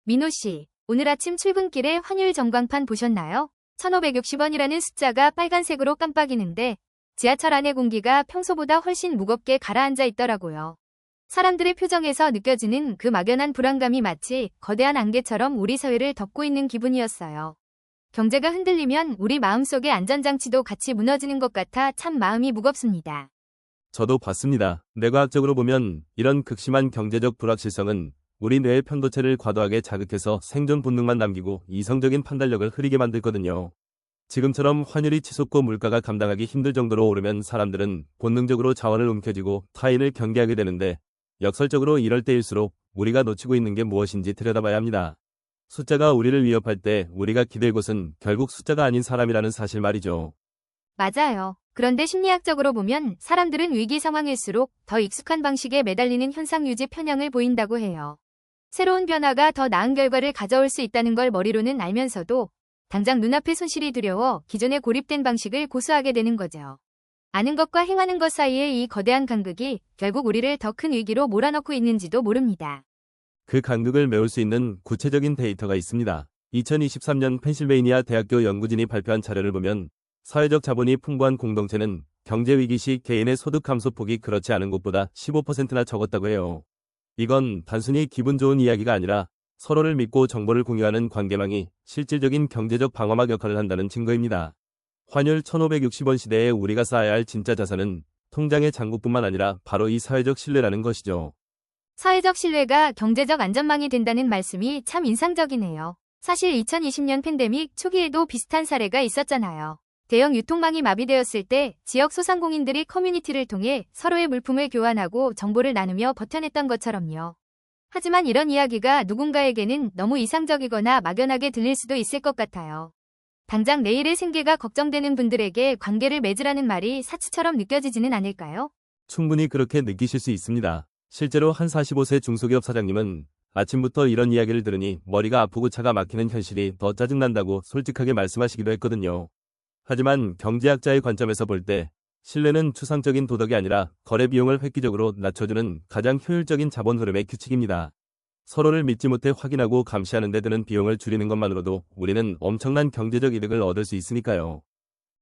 민호 씨, 오늘 아침 출근길에 환율 전광판 보셨나요? 1560원이라는 숫자가 빨간색으로 깜빡이는데 지하철 안의 공기가 평소보다 훨씬 무겁게 가라앉아 있더라고요. 사람들의 표정에서 느껴지는 그 막연한 불안감이 마치 거대한 안개처럼 우리 사회를 덮고 있는 기분이었어요. 경제가 흔들리면 우리 마음속의 안전장치도 같이 무너지는 것 같아 참 마음이 무겁습니다. 저도 봤습니다. 뇌과학적으로 보면 이런 극심한 경제적 불확실성은 우리 뇌의 편도체를 과도하게 자극해서 생존 본능만 남기고 이성적인 판단력을 흐리게 만들거든요. 지금처럼 환율이 치솟고 물가가 감당하기 힘들 정도로 오르면 사람들은 본능적으로 자원을 움켜쥐고 타인을 경계하게 되는데 역설적으로 이럴 때일수록 우리가 놓치고 있는 게 무엇인지 들여다봐야 합니다. 숫자가 우리를 위협할 때 우리가 기댈 곳은 결국 숫자가 아닌 사람이라는 사실 말이죠. 맞아요. 그런데 심리학적으로 보면 사람들은 위기 상황일수록 더 익숙한 방식에 매달리는 현상 유지 편향을 보인다고 해요. 새로운 변화가 더 나은 결과를 가져올 수 있다는 걸 머리로는 알면서도 당장 눈앞의 손실이 두려워 기존에 고립된 방식을 고수하게 되는 거죠. 아는 것과 행하는 것 사이의 이 거대한 간극이 결국 우리를 더 큰 위기로 몰아넣고 있는지도 모릅니다. 그 간극을 메울 수 있는 구체적인 데이터가 있습니다. 2023년 펜실베이니아 대학교 연구진이 발표한 자료를 보면 사회적 자본이 풍부한 공동체는 경제 위기 시 개인의 소득 감소 폭이 그렇지 않은 곳보다 15%나 적었다고 해요. 이건 단순히 기분 좋은 이야기가 아니라 서로를 믿고 정보를 공유하는 관계망이 실질적인 경제적 방어막 역할을 한다는 증거입니다. 환율 1560원 시대에 우리가 쌓아야 할 진짜 자산은 통장의 잔고뿐만 아니라 바로 이 사회적 신뢰라는 것이죠. 사회적 신뢰가 경제적 안전망이 된다는 말씀이 참 인상적이네요. 사실 2020년 팬데믹 초기에도 비슷한 사례가 있었잖아요. 대형 유통망이 마비되었을 때 지역 소상공인들이 커뮤니티를 통해 서로의 물품을 교환하고 정보를 나누며 버텨냈던 것처럼요. 하지만 이런 이야기가 누군가에게는 너무 이상적이거나 막연하게 들릴 수도 있을 것 같아요. 당장 내일의 생계가 걱정되는 분들에게 관계를 맺으라는 말이 사치처럼 느껴지지는 않을까요? 충분히 그렇게 느끼실 수 있습니다. 실제로 한 45세 중소기업 사장님은 아침부터 이런 이야기를 들으니 머리가 아프고 차가 막히는 현실이 더 짜증난다고 솔직하게 말씀하시기도 했거든요. 하지만 경제학자의 관점에서 볼 때 신뢰는 추상적인 도덕이 아니라 거래 비용을 획기적으로 낮춰주는 가장 효율적인 자본 흐름의 규칙입니다. 서로를 믿지 못해 확인하고 감시하는 데 드는 비용을 줄이는 것만으로도 우리는 엄청난 경제적 이득을 얻을 수 있으니까요.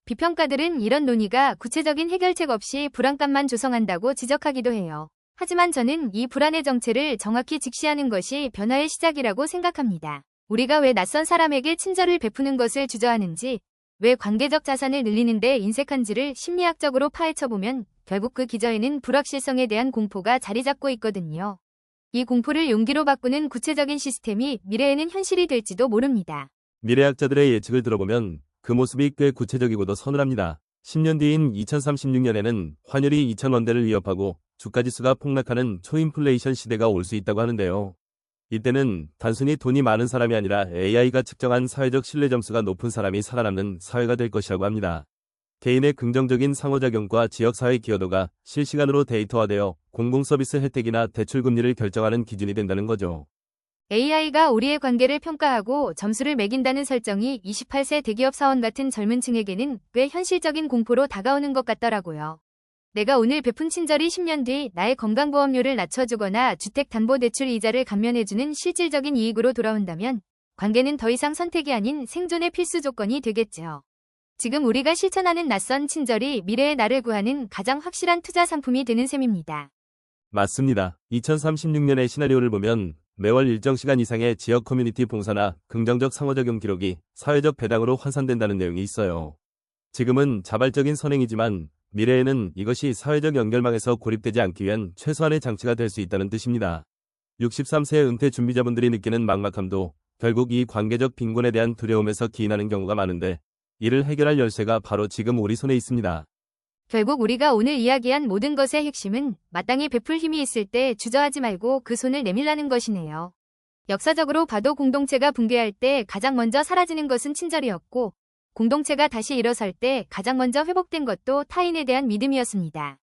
비평가들은 이런 논의가 구체적인 해결책 없이 불안감만 조성한다고 지적하기도 해요. 하지만 저는 이 불안의 정체를 정확히 직시하는 것이 변화의 시작이라고 생각합니다. 우리가 왜 낯선 사람에게 친절을 베푸는 것을 주저하는지, 왜 관계적 자산을 늘리는 데 인색한지를 심리학적으로 파헤쳐보면 결국 그 기저에는 불확실성에 대한 공포가 자리 잡고 있거든요. 이 공포를 용기로 바꾸는 구체적인 시스템이 미래에는 현실이 될지도 모릅니다. 미래학자들의 예측을 들어보면 그 모습이 꽤 구체적이고도 서늘합니다. 10년 뒤인 2036년에는 환율이 2,000원대를 위협하고 주가지수가 폭락하는 초인플레이션 시대가 올 수 있다고 하는데요. 이때는 단순히 돈이 많은 사람이 아니라 AI가 측정한 사회적 신뢰 점수가 높은 사람이 살아남는 사회가 될 것이라고 합니다. 개인의 긍정적인 상호작용과 지역사회 기여도가 실시간으로 데이터화되어 공공서비스 혜택이나 대출금리를 결정하는 기준이 된다는 거죠. AI가 우리의 관계를 평가하고 점수를 매긴다는 설정이 28세 대기업 사원 같은 젊은 층에게는 꽤 현실적인 공포로 다가오는 것 같더라고요. 내가 오늘 베푼 친절이 10년 뒤 나의 건강보험료를 낮춰주거나 주택담보대출 이자를 감면해주는 실질적인 이익으로 돌아온다면 관계는 더 이상 선택이 아닌 생존의 필수 조건이 되겠죠. 지금 우리가 실천하는 낯선 친절이 미래의 나를 구하는 가장 확실한 투자 상품이 되는 셈입니다. 맞습니다. 2036년의 시나리오를 보면 매월 일정 시간 이상의 지역 커뮤니티 봉사나 긍정적 상호작용 기록이 사회적 배당으로 환산된다는 내용이 있어요. 지금은 자발적인 선행이지만 미래에는 이것이 사회적 연결망에서 고립되지 않기 위한 최소한의 장치가 될 수 있다는 뜻입니다. 63세 은퇴 준비자분들이 느끼는 막막함도 결국 이 관계적 빈곤에 대한 두려움에서 기인하는 경우가 많은데 이를 해결할 열쇠가 바로 지금 우리 손에 있습니다. 결국 우리가 오늘 이야기한 모든 것의 핵심은 마땅히 베풀 힘이 있을 때 주저하지 말고 그 손을 내밀라는 것이네요. 역사적으로 봐도 공동체가 붕괴할 때 가장 먼저 사라지는 것은 친절이었고 공동체가 다시 일어설 때 가장 먼저 회복된 것도 타인에 대한 믿음이었습니다.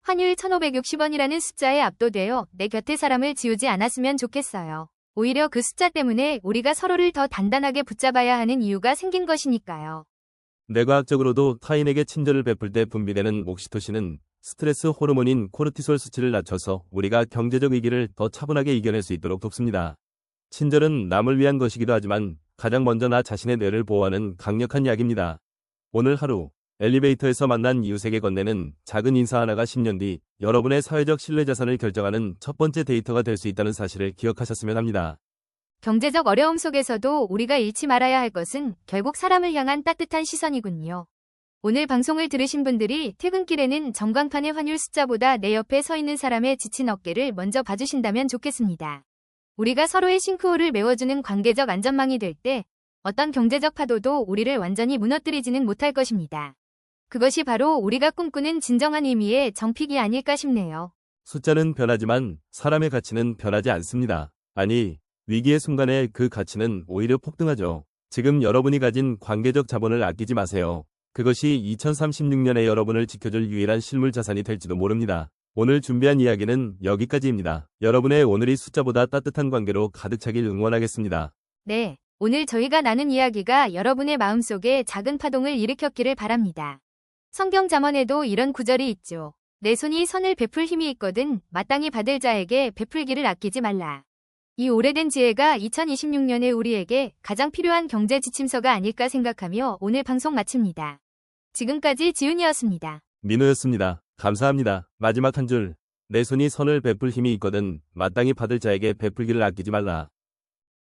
환율 1560원이라는 숫자에 압도되어 내 곁에 사람을 지우지 않았으면 좋겠어요. 오히려 그 숫자 때문에 우리가 서로를 더 단단하게 붙잡아야 하는 이유가 생긴 것이니까요. 뇌과학적으로도 타인에게 친절을 베풀 때 분비되는 옥시토신은 스트레스 호르몬인 코르티솔 수치를 낮춰서 우리가 경제적 위기를 더 차분하게 이겨낼 수 있도록 돕습니다. 친절은 남을 위한 것이기도 하지만 가장 먼저 나 자신의 뇌를 보호하는 강력한 약입니다. 오늘 하루 엘리베이터에서 만난 이웃에게 건네는 작은 인사 하나가 10년 뒤 여러분의 사회적 신뢰 자산을 결정하는 첫 번째 데이터가 될 수 있다는 사실을 기억하셨으면 합니다. 경제적 어려움 속에서도 우리가 잃지 말아야 할 것은 결국 사람을 향한 따뜻한 시선이군요. 오늘 방송을 들으신 분들이 퇴근길에는 전광판의 환율 숫자보다 내 옆에 서 있는 사람의 지친 어깨를 먼저 봐주신다면 좋겠습니다. 우리가 서로의 싱크홀을 메워주는 관계적 안전망이 될 때 어떤 경제적 파도도 우리를 완전히 무너뜨리지는 못할 것입니다. 그것이 바로 우리가 꿈꾸는 진정한 의미의 정픽이 아닐까 싶네요. 숫자는 변하지만 사람의 가치는 변하지 않습니다. 아니, 위기의 순간에 그 가치는 오히려 폭등하죠. 지금 여러분이 가진 관계적 자본을 아끼지 마세요. 그것이 2036년에 여러분을 지켜줄 유일한 실물 자산이 될지도 모릅니다. 오늘 준비한 이야기는 여기까지입니다. 여러분의 오늘이 숫자보다 따뜻한 관계로 가득 차길 응원하겠습니다. 네, 오늘 저희가 나눈 이야기가 여러분의 마음속에 작은 파동을 일으켰기를 바랍니다. 성경 잠언에도 이런 구절이 있죠. 내 손이 선을 베풀 힘이 있거든 마땅히 받을 자에게 베풀기를 아끼지 말라. 이 오래된 지혜가 2026년에 우리에게 가장 필요한 경제 지침서가 아닐까 생각하며 오늘 방송 마칩니다. 지금까지 지훈이었습니다. 민호였습니다. 감사합니다. 마지막 한 줄. 내 손이 선을 베풀 힘이 있거든 마땅히 받을 자에게 베풀기를 아끼지 말라.